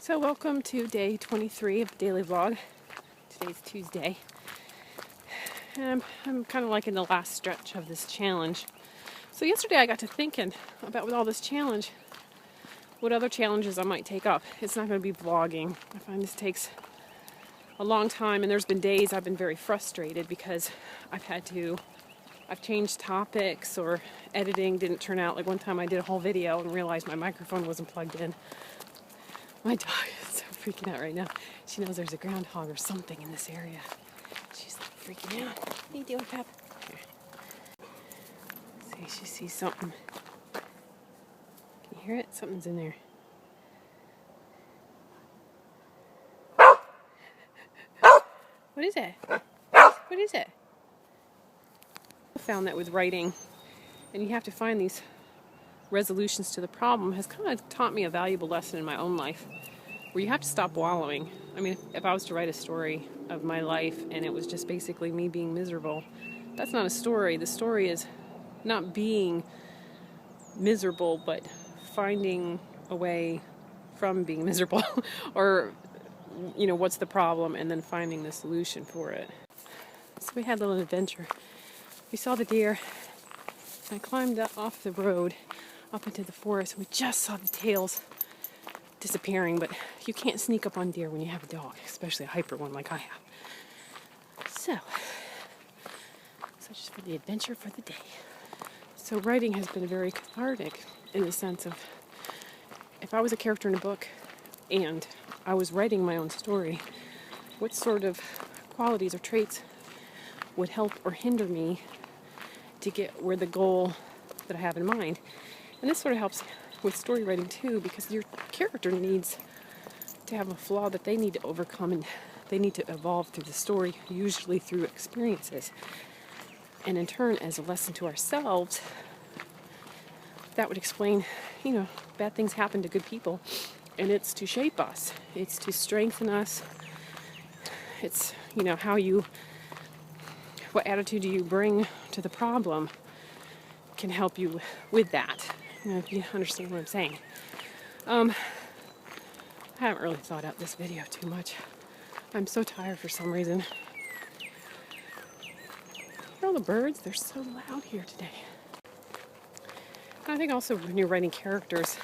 So welcome to day 23 of the daily vlog. Today's Tuesday. And I'm kind of like in the last stretch of this challenge. So yesterday I got to thinking about, with all this challenge, what other challenges I might take up. It's not going to be vlogging. I find this takes a long time, and there's been days I've been very frustrated because I've changed topics, or editing didn't turn out. Like one time I did a whole video and realized my microphone wasn't plugged in. My dog is so freaking out right now. She knows there's a groundhog or something in this area. She's like freaking out. What are you doing, Pep? Here. See, she sees something. Can you hear it? Something's in there. What is it? What is it? I found that with writing, and you have to find these resolutions to the problem, has kind of taught me a valuable lesson in my own life, where you have to stop wallowing. I mean, if I was to write a story of my life and it was just basically me being miserable, that's not a story. The story is not being miserable, but finding a way from being miserable or, you know, what's the problem, and then finding the solution for it. So we had a little adventure. We saw the deer. I climbed up off the road up into the forest. We just saw the tails disappearing, but you can't sneak up on deer when you have a dog, especially a hyper one like I have. So just for the adventure for the day. So writing has been very cathartic in the sense of, if I was a character in a book and I was writing my own story, what sort of qualities or traits would help or hinder me to get where the goal that I have in mind. And this sort of helps with story writing too, because your character needs to have a flaw that they need to overcome, and they need to evolve through the story, usually through experiences. And in turn, as a lesson to ourselves, that would explain, you know, bad things happen to good people, and it's to shape us. It's to strengthen us. It's, you know, what attitude do you bring to the problem can help you with that. You know, if you understand what I'm saying. I haven't really thought out this video too much. I'm so tired for some reason. Hear all the birds? They're so loud here today. I think also when you're writing characters,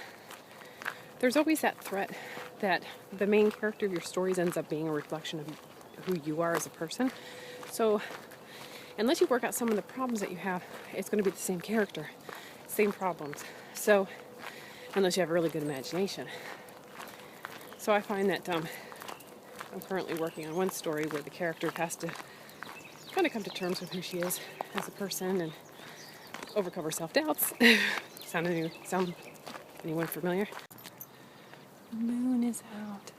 there's always that threat that the main character of your stories ends up being a reflection of who you are as a person. So unless you work out some of the problems that you have, it's going to be the same character, same problems. So, unless you have a really good imagination. So I find that I'm currently working on one story where the character has to kind of come to terms with who she is as a person and overcome her self-doubts. Sound anyone familiar? The moon is out.